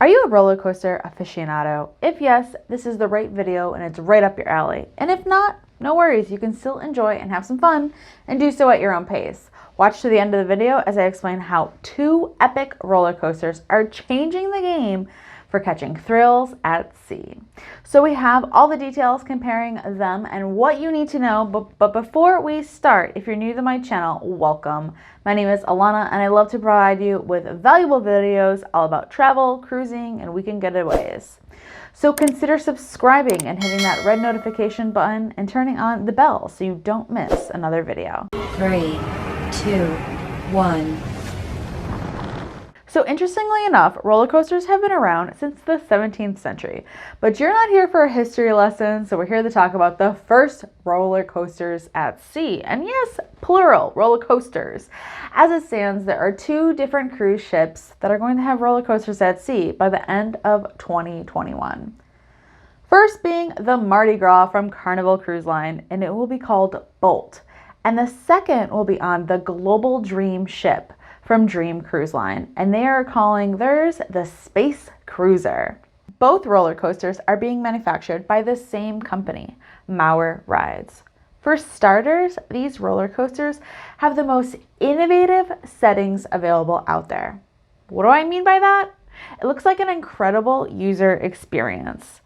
Are you a roller coaster aficionado? If yes, this is the right video and it's right up your alley. And if not, no worries, you can still enjoy and have some fun and do so at your own pace. Watch to the end of the video as I explain how 2 epic roller coasters are changing the game for catching thrills at sea. So we have all the details comparing them and what you need to know, but before we start, if you're new to my channel, welcome. My name is Alanna and I love to provide you with valuable videos all about travel, cruising, and weekend getaways. So consider subscribing and hitting that red notification button and turning on the bell so you don't miss another video. 3, 2, 1. So interestingly enough, roller coasters have been around since the 17th century, but you're not here for a history lesson, so we're here to talk about the first roller coasters at sea. And yes, plural, roller coasters. As it stands, there are 2 different cruise ships that are going to have roller coasters at sea by the end of 2021. First being the Mardi Gras from Carnival Cruise Line, and it will be called Bolt. And the second will be on the Global Dream ship from Dream Cruise Line, and they are calling theirs the Space Cruiser. Both roller coasters are being manufactured by the same company, Maurer Rides. For starters, these roller coasters have the most innovative settings available out there. What do I mean by that? It looks like an incredible user experience.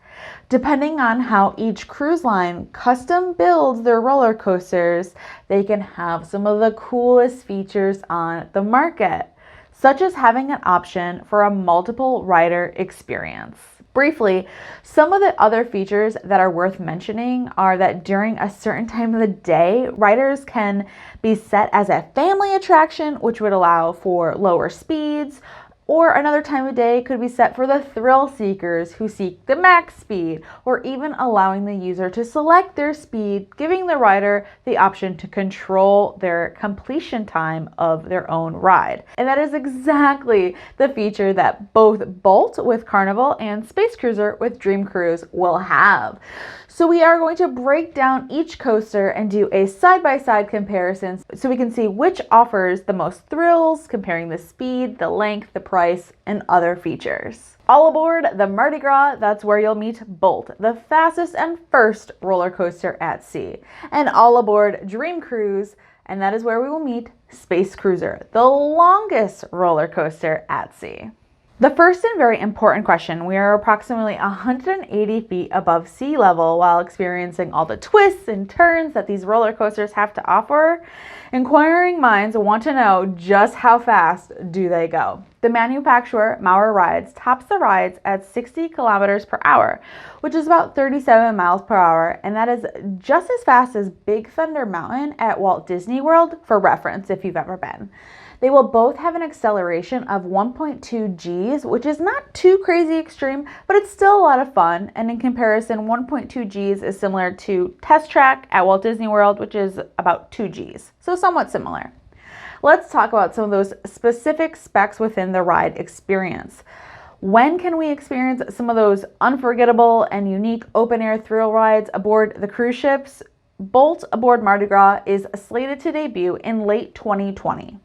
Depending on how each cruise line custom builds their roller coasters, they can have some of the coolest features on the market, such as having an option for a multiple rider experience. Briefly, some of the other features that are worth mentioning are that during a certain time of the day, riders can be set as a family attraction, which would allow for lower speeds, or another time of day could be set for the thrill seekers who seek the max speed, or even allowing the user to select their speed, giving the rider the option to control their completion time of their own ride. And that is exactly the feature that both Bolt with Carnival and Space Cruiser with Dream Cruise will have. So we are going to break down each coaster and do a side-by-side comparison so we can see which offers the most thrills, comparing the speed, the length, the price, and other features. All aboard the Mardi Gras, that's where you'll meet Bolt, the fastest and first roller coaster at sea. And all aboard Dream Cruise, and that is where we will meet Space Cruiser, the longest roller coaster at sea. The first and very important question, we are approximately 180 feet above sea level while experiencing all the twists and turns that these roller coasters have to offer. Inquiring minds want to know just how fast do they go. The manufacturer, Maurer Rides, tops the rides at 60 kilometers per hour, which is about 37 miles per hour, and that is just as fast as Big Thunder Mountain at Walt Disney World, for reference if you've ever been. They will both have an acceleration of 1.2 Gs, which is not too crazy extreme, but it's still a lot of fun. And in comparison, 1.2 Gs is similar to Test Track at Walt Disney World, which is about 2 Gs, so somewhat similar. Let's talk about some of those specific specs within the ride experience. When can we experience some of those unforgettable and unique open-air thrill rides aboard the cruise ships? Bolt aboard Mardi Gras is slated to debut in late 2020.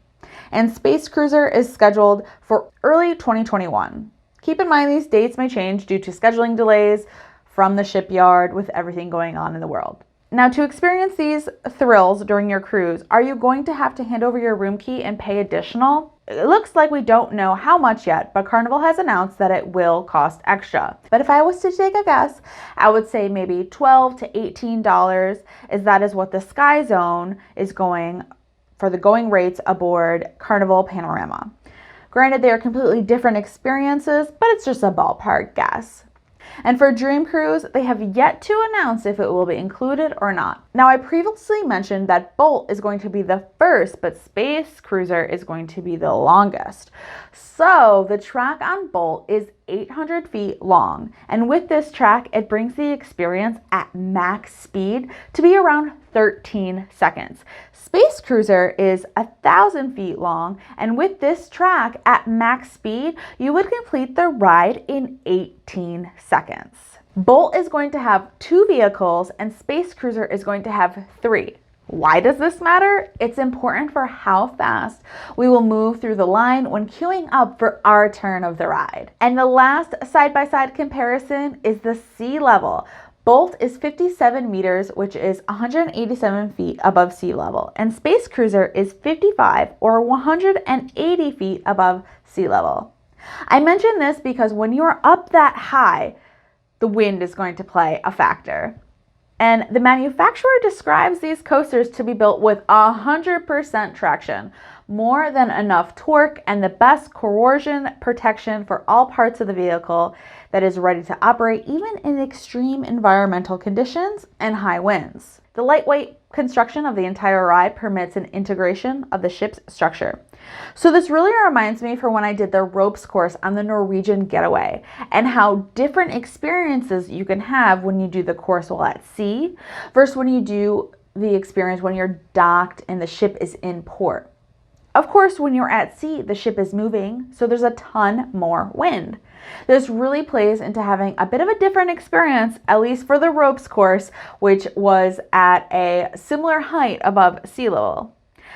And Space Cruiser is scheduled for early 2021. Keep in mind these dates may change due to scheduling delays from the shipyard with everything going on in the world. Now, to experience these thrills during your cruise, are you going to have to hand over your room key and pay additional? It looks like we don't know how much yet, but Carnival has announced that it will cost extra. But if I was to take a guess, I would say maybe $12 to $18, as that is what the Sky Zone is going for the going rates aboard Carnival Panorama. Granted, they are completely different experiences, but it's just a ballpark guess. And for Dream Cruise, they have yet to announce if it will be included or not. Now, I previously mentioned that Bolt is going to be the first, but Space Cruiser is going to be the longest. So the track on Bolt is 800 feet long. And with this track, it brings the experience at max speed to be around 13 seconds. Space Cruiser is 1,000 feet long, and with this track at max speed, you would complete the ride in 18 seconds. Bolt is going to have 2 vehicles and Space Cruiser is going to have 3. Why does this matter? It's important for how fast we will move through the line when queuing up for our turn of the ride. And the last side-by-side comparison is the sea level. Bolt is 57 meters, which is 187 feet above sea level, and Space Cruiser is 55 or 180 feet above sea level. I mention this because when you're up that high, the wind is going to play a factor. And the manufacturer describes these coasters to be built with 100% traction, more than enough torque, and the best corrosion protection for all parts of the vehicle that is ready to operate even in extreme environmental conditions and high winds. The lightweight construction of the entire ride permits an integration of the ship's structure. So this really reminds me for when I did the ropes course on the Norwegian Getaway and how different experiences you can have when you do the course while at sea versus when you do the experience when you're docked and the ship is in port. Of course, when you're at sea, the ship is moving, so there's a ton more wind. This really plays into having a bit of a different experience, at least for the ropes course, which was at a similar height above sea level.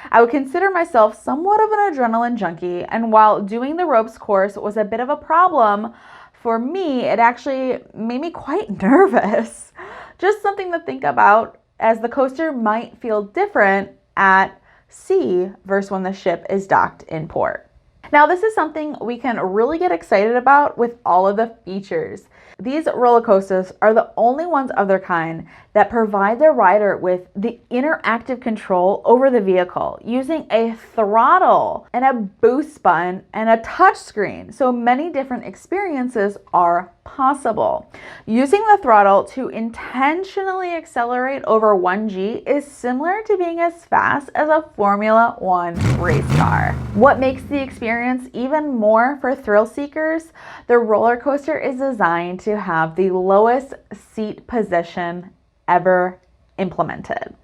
I would consider myself somewhat of an adrenaline junkie, and while doing the ropes course was a bit of a problem, for me, it actually made me quite nervous. Just something to think about, as the coaster might feel different at sea versus when the ship is docked in port. Now, this is something we can really get excited about with all of the features. These roller coasters are the only ones of their kind that provide the rider with the interactive control over the vehicle using a throttle and a boost button and a touch screen. So many different experiences are possible. Using the throttle to intentionally accelerate over 1G is similar to being as fast as a Formula One race car. What makes the experience even more for thrill seekers? The roller coaster is designed to have the lowest seat position ever implemented.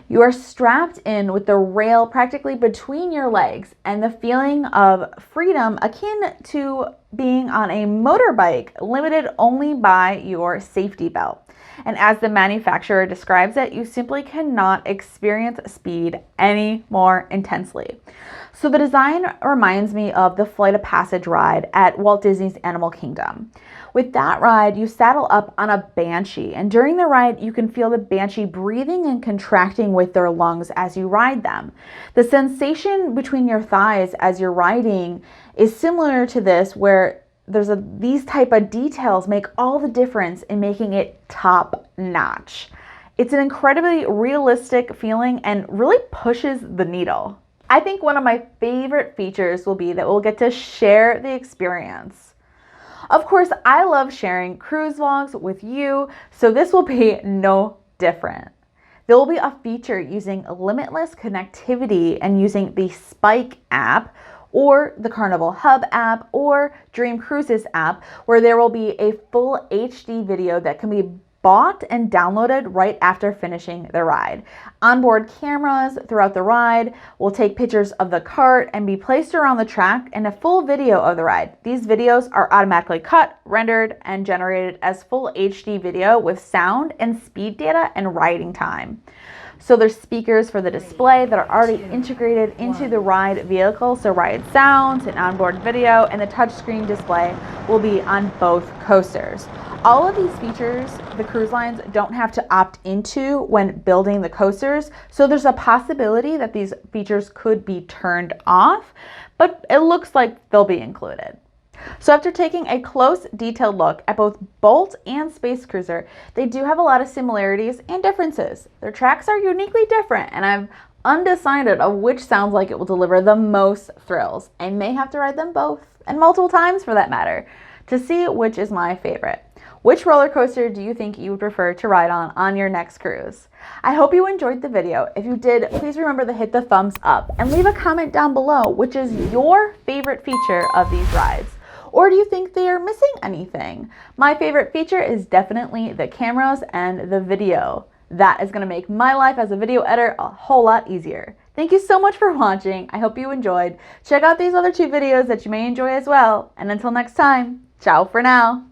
You are strapped in with the rail practically between your legs, and the feeling of freedom akin to being on a motorbike, limited only by your safety belt. And as the manufacturer describes it, you simply cannot experience speed any more intensely. So the design reminds me of the Flight of Passage ride at Walt Disney's Animal Kingdom. With that ride, you saddle up on a banshee, and during the ride, you can feel the banshee breathing and contracting with their lungs as you ride them. The sensation between your thighs as you're riding is similar to this, where these type of details make all the difference in making it top notch. It's an incredibly realistic feeling and really pushes the needle. I think one of my favorite features will be that we'll get to share the experience. Of course, I love sharing cruise vlogs with you, so this will be no different. There will be a feature using limitless connectivity and using the Spike app or the Carnival Hub app or Dream Cruises app, where there will be a full HD video that can be bought and downloaded right after finishing the ride. Onboard cameras throughout the ride will take pictures of the cart and be placed around the track, and a full video of the ride. These videos are automatically cut, rendered, and generated as full HD video with sound and speed data and riding time. So there's speakers for the display that are already integrated into the ride vehicle, so ride sounds and onboard video, and the touchscreen display will be on both coasters. All of these features the cruise lines don't have to opt into when building the coasters, so there's a possibility that these features could be turned off, but it looks like they'll be included. So after taking a close, detailed look at both Bolt and Space Cruiser, they do have a lot of similarities and differences. Their tracks are uniquely different, and I'm undecided of which sounds like it will deliver the most thrills. I may have to ride them both, and multiple times for that matter, to see which is my favorite. Which roller coaster do you think you would prefer to ride on your next cruise? I hope you enjoyed the video. If you did, please remember to hit the thumbs up and leave a comment down below which is your favorite feature of these rides. Or do you think they are missing anything? My favorite feature is definitely the cameras and the video. That is going to make my life as a video editor a whole lot easier. Thank you so much for watching. I hope you enjoyed. Check out these other two videos that you may enjoy as well. And until next time, ciao for now.